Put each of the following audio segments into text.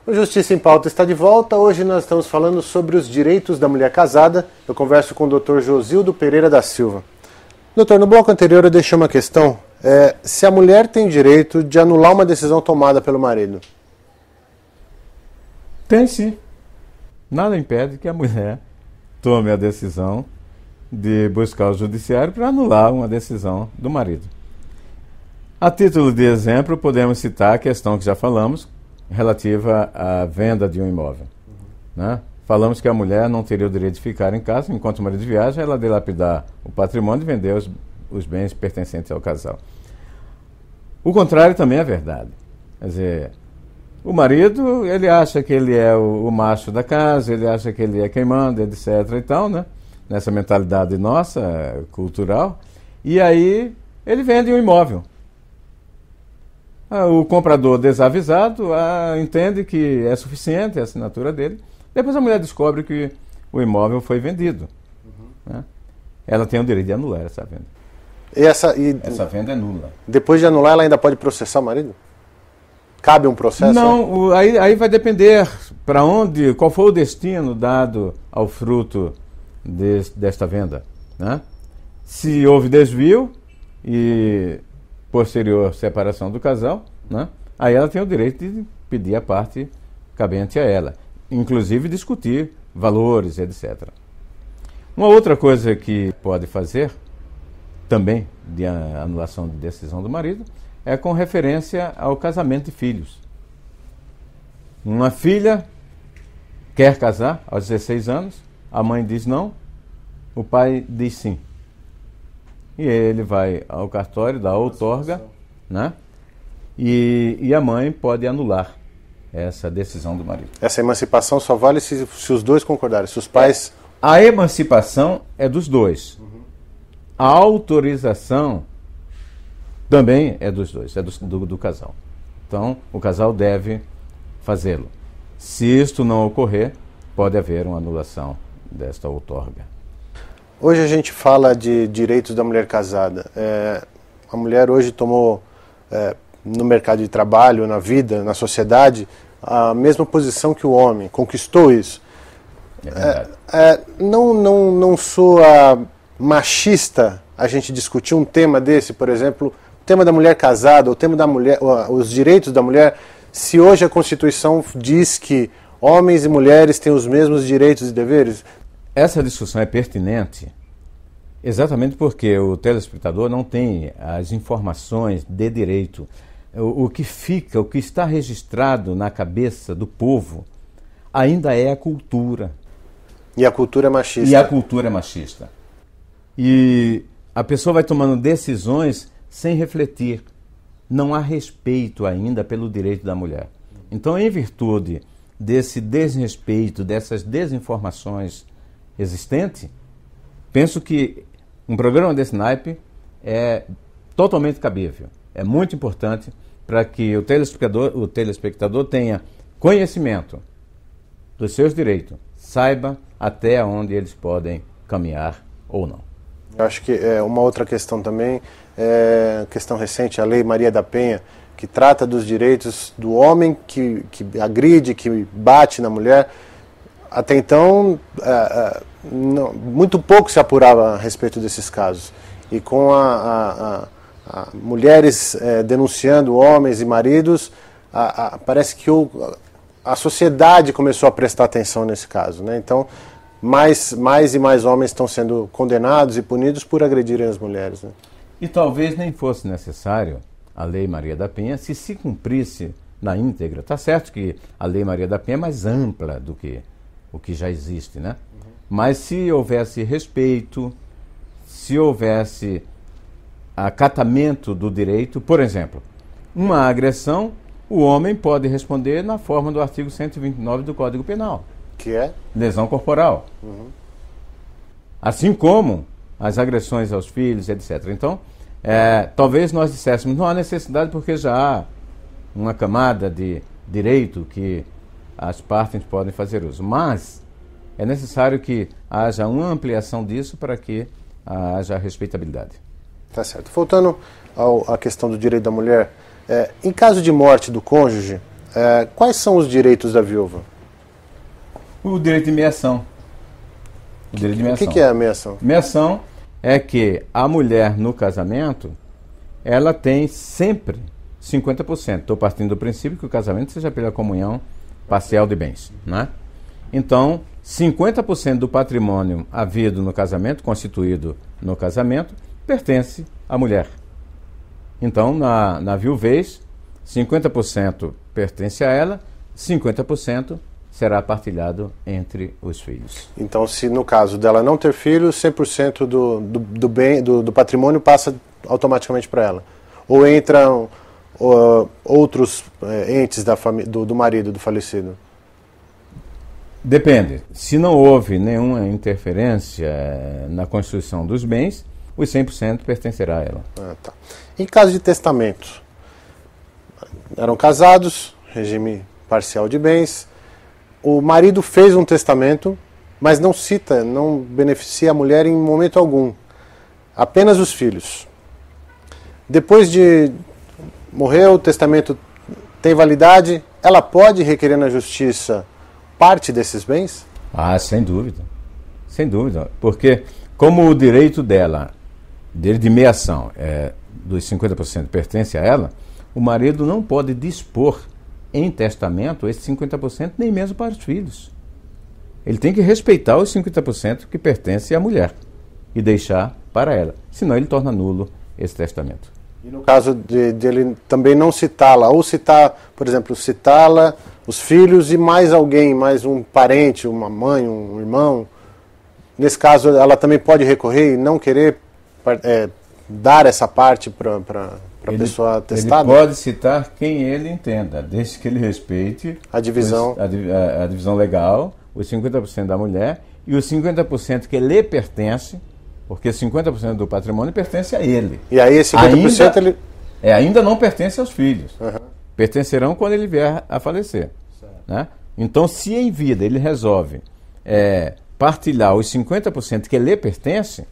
O Justiça em Pauta está de volta. Hoje nós estamos falando sobre os direitos da mulher casada. Eu converso com o Dr. Josildo Pereira da Silva. Doutor, no bloco anterior eu deixei uma questão. Se a mulher tem direito de anular uma decisão tomada pelo marido? Tem sim. Nada impede que a mulher tome a decisão de buscar o judiciário para anular uma decisão do marido. A título de exemplo, podemos citar a questão que já falamos, relativa à venda de um imóvel. Né? Falamos que a mulher não teria o direito de ficar em casa enquanto o marido viaja, ela dilapidar o patrimônio e vender os bens pertencentes ao casal. O contrário também é verdade. Quer dizer, o marido, ele acha que ele é o macho da casa, ele acha que ele é quem manda, etc. e tal, né? Nessa mentalidade nossa, cultural, e aí ele vende um imóvel. O comprador desavisado entende que é suficiente a assinatura dele. Depois a mulher descobre que o imóvel foi vendido. Né? Ela tem o direito de anular essa venda. Essa venda é nula. Depois de anular, ela ainda pode processar o marido? Cabe um processo? Não, aí vai depender para onde, qual foi o destino dado ao fruto desta venda. Né? Se houve desvio e posterior separação do casal, né? Aí ela tem o direito de pedir a parte cabente a ela, inclusive discutir valores, etc. Uma outra coisa que pode fazer, também de anulação de decisão do marido, é com referência ao casamento de filhos. Uma filha quer casar aos 16 anos, a mãe diz não, o pai diz sim. E ele vai ao cartório, dá a outorga, né? E a mãe pode anular essa decisão do marido. Essa emancipação só vale se os dois concordarem, se os pais... A emancipação é dos dois. A autorização também é dos dois, é do casal. Então, o casal deve fazê-lo. Se isto não ocorrer, pode haver uma anulação desta outorga. Hoje a gente fala de direitos da mulher casada. A mulher hoje tomou, no mercado de trabalho, na vida, na sociedade, a mesma posição que o homem, conquistou isso. Não soa machista a gente discutir um tema desse, por exemplo, o tema da mulher casada, o tema da mulher, os direitos da mulher, se hoje a Constituição diz que homens e mulheres têm os mesmos direitos e deveres? Essa discussão é pertinente exatamente porque o telespectador não tem as informações de direito. O que está registrado na cabeça do povo ainda é a cultura. E a cultura é machista. E a pessoa vai tomando decisões sem refletir. Não há respeito ainda pelo direito da mulher. Então, em virtude desse desrespeito, dessas desinformações existentes, penso que um programa desse naipe é totalmente cabível. É muito importante para que o telespectador tenha conhecimento dos seus direitos, saiba até onde eles podem caminhar ou não. Eu acho que uma outra questão também é questão recente, a Lei Maria da Penha, que trata dos direitos do homem que agride, que bate na mulher. Até então, muito pouco se apurava a respeito desses casos. E com mulheres denunciando homens e maridos, parece que a sociedade começou a prestar atenção nesse caso. Né? Então, mais e mais homens estão sendo condenados e punidos por agredirem as mulheres. Né? E talvez nem fosse necessário a Lei Maria da Penha se cumprisse na íntegra. Está certo que a Lei Maria da Penha é mais ampla do que o que já existe, né? Uhum. Mas se houvesse respeito, se houvesse acatamento do direito, por exemplo, uma agressão, o homem pode responder na forma do artigo 129 do Código Penal. Que é? Lesão corporal. Uhum. Assim como as agressões aos filhos, etc. Então, talvez nós disséssemos, não há necessidade porque já há uma camada de direito que as partes podem fazer uso. Mas é necessário que haja uma ampliação disso para que haja respeitabilidade. Tá certo. Voltando à questão do direito da mulher, em caso de morte do cônjuge, Quais são os direitos da viúva? O direito de meação. O direito de O meação. que é a meação? Meação é que a mulher no casamento, ela tem sempre 50%. Estou partindo do princípio que o casamento seja pela comunhão parcial de bens, né? Então, 50% do patrimônio havido no casamento, constituído no casamento, pertence à mulher. Então, na viuvez, 50% pertence a ela, 50% será partilhado entre os filhos. Então, se no caso dela não ter filhos, 100% do patrimônio passa automaticamente para ela. Ou entram outros entes do marido do falecido? Depende. Se não houve nenhuma interferência na constituição dos bens, os 100% pertencerá a ela. Tá. Em caso de testamento, eram casados, regime parcial de bens, o marido fez um testamento, mas não beneficia a mulher em momento algum, apenas os filhos. Depois de morrer, o testamento tem validade, ela pode requerer na justiça parte desses bens? Ah, sem dúvida. Sem dúvida. Porque como o direito dele de meação dos 50% pertence a ela, o marido não pode dispor em testamento esse 50% nem mesmo para os filhos. Ele tem que respeitar os 50% que pertence à mulher e deixar para ela. Senão ele torna nulo esse testamento. E no caso de ele também não citá-la, ou citar, por exemplo, citá-la, os filhos e mais alguém, mais um parente, uma mãe, um irmão, nesse caso ela também pode recorrer e não querer dar essa parte para a pessoa atestada? Ele pode citar quem ele entenda, desde que ele respeite a divisão, a divisão legal, os 50% da mulher e os 50% que lhe pertence, porque 50% do patrimônio pertence a ele. E aí esse 50% ainda não pertence aos filhos. Uhum. Pertencerão quando ele vier a falecer. Né? Então, se em vida ele resolve partilhar os 50% que lhe pertence,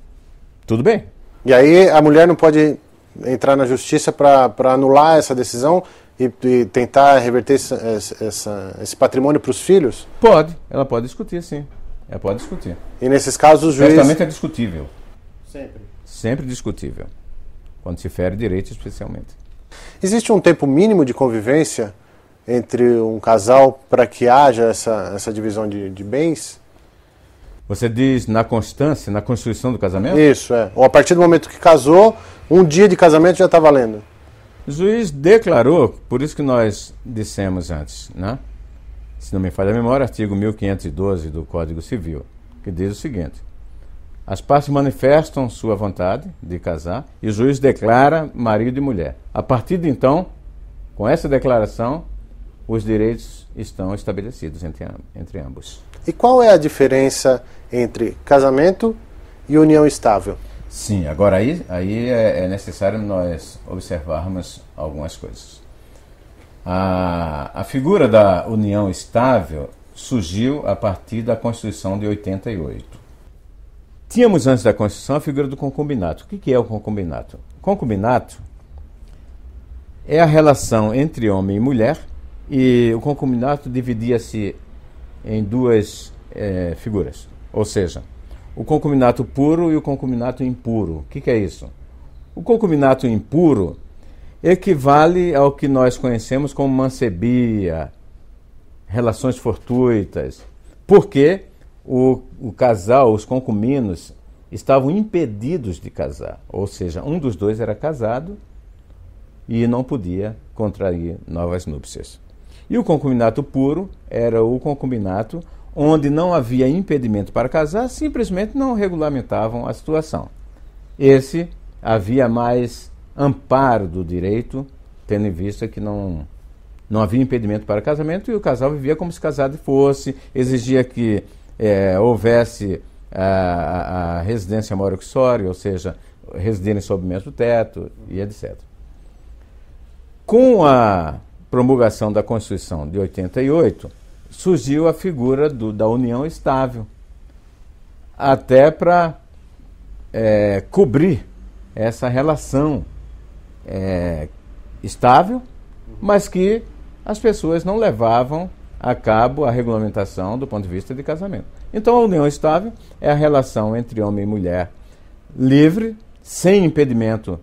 tudo bem. E aí a mulher não pode entrar na justiça para anular essa decisão e tentar reverter esse patrimônio para os filhos? Pode, ela pode discutir, sim. Ela pode discutir. E nesses casos o juiz... O testamento é discutível. Sempre. Sempre discutível. Quando se fere direito, especialmente. Existe um tempo mínimo de convivência entre um casal para que haja essa divisão de bens? Você diz na constância, na constituição do casamento? Isso, Ou a partir do momento que casou, um dia de casamento já está valendo. O juiz declarou, por isso que nós dissemos antes, né? Se não me falha a memória, artigo 1512 do Código Civil, que diz o seguinte: as partes manifestam sua vontade de casar e o juiz declara marido e mulher. A partir de então, com essa declaração, os direitos estão estabelecidos entre ambos. E qual é a diferença entre casamento e união estável? Sim, agora aí é necessário nós observarmos algumas coisas. A figura da união estável surgiu a partir da Constituição de 88. Tínhamos antes da Constituição a figura do concubinato. O que é o concubinato? O concubinato é a relação entre homem e mulher, e o concubinato dividia-se em duas figuras. Ou seja, o concubinato puro e o concubinato impuro. O que é isso? O concubinato impuro equivale ao que nós conhecemos como mancebia, relações fortuitas, porque o casal, os concubinos, estavam impedidos de casar. Ou seja, um dos dois era casado e não podia contrair novas núpcias. E o concubinato puro era o concubinato onde não havia impedimento para casar, simplesmente não regulamentavam a situação. Esse havia mais amparo do direito, tendo em vista que não havia impedimento para casamento e o casal vivia como se casado fosse, exigia que houvesse a residência mora-uxória, ou seja, residirem sob o mesmo teto e etc. Com a promulgação da Constituição de 88, surgiu a figura da união estável, até para cobrir essa relação estável, mas que as pessoas não levavam a cabo a regulamentação do ponto de vista de casamento. Então, a união estável é a relação entre homem e mulher livre, sem impedimento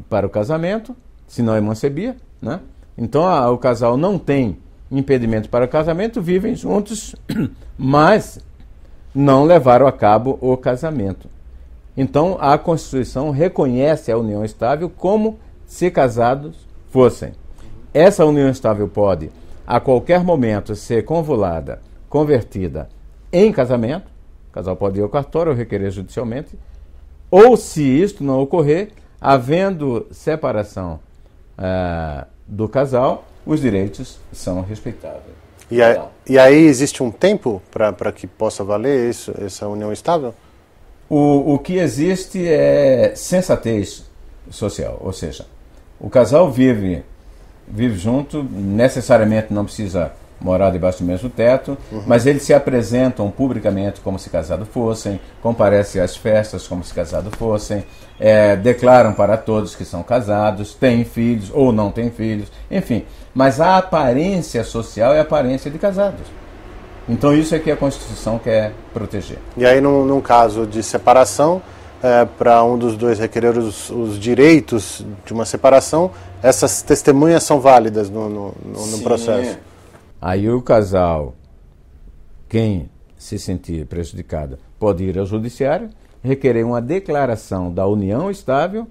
para o casamento, senão é mancebia, né? Então, o casal não tem impedimento para o casamento, vivem juntos, mas não levaram a cabo o casamento. Então, a Constituição reconhece a união estável como se casados fossem. Essa união estável pode, a qualquer momento, ser convolada, convertida em casamento. O casal pode ir ao cartório ou requerer judicialmente. Ou, se isto não ocorrer, havendo separação do casal, os direitos são respeitados. E aí existe um tempo para que possa valer essa união estável? O que existe é sensatez social, ou seja, o casal vive junto, necessariamente não precisa morar debaixo do mesmo teto, mas eles se apresentam publicamente como se casados fossem, comparecem às festas como se casados fossem, declaram para todos que são casados, têm filhos ou não têm filhos, enfim. Mas a aparência social é a aparência de casados. Então isso é que a Constituição quer proteger. E aí, num caso de separação, para um dos dois requerer os direitos de uma separação, essas testemunhas são válidas no processo? Aí o casal, quem se sentir prejudicado, pode ir ao judiciário, requerer uma declaração da união estável,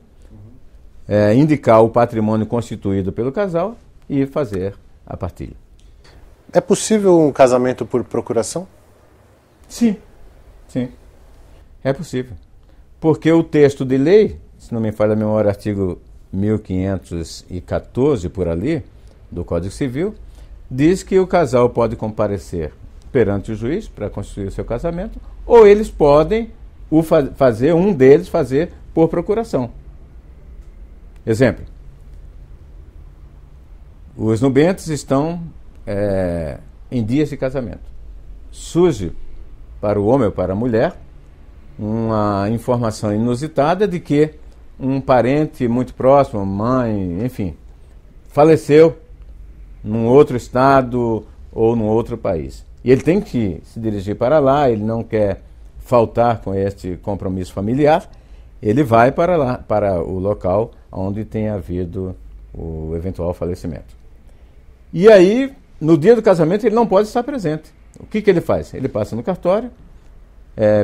indicar o patrimônio constituído pelo casal e fazer a partilha. É possível um casamento por procuração? Sim, é possível. Porque o texto de lei, se não me falha a memória, artigo 1514 por ali, do Código Civil, diz que o casal pode comparecer perante o juiz para constituir o seu casamento, ou eles podem um deles fazer por procuração. Exemplo, os nubentes estão em dias de casamento. Surge para o homem ou para a mulher uma informação inusitada de que um parente muito próximo, mãe, enfim, faleceu num outro estado ou num outro país. E ele tem que se dirigir para lá, ele não quer faltar com este compromisso familiar, ele vai para lá, para o local onde tem havido o eventual falecimento. E aí, no dia do casamento, ele não pode estar presente. O que ele faz? Ele passa no cartório,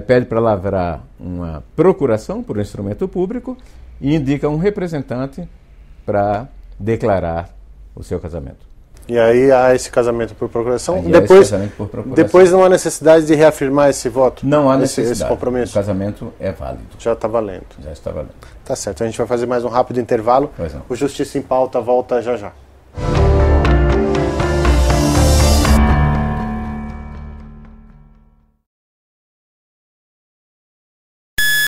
pede para lavrar uma procuração por um instrumento público e indica um representante para declarar o seu casamento. E aí há esse casamento por procuração. Depois não há necessidade de reafirmar esse voto? Não há necessidade. Esse compromisso? O casamento é válido. Já está valendo. Já está valendo. Tá certo. A gente vai fazer mais um rápido intervalo. Pois não. O Justiça em Pauta volta já já.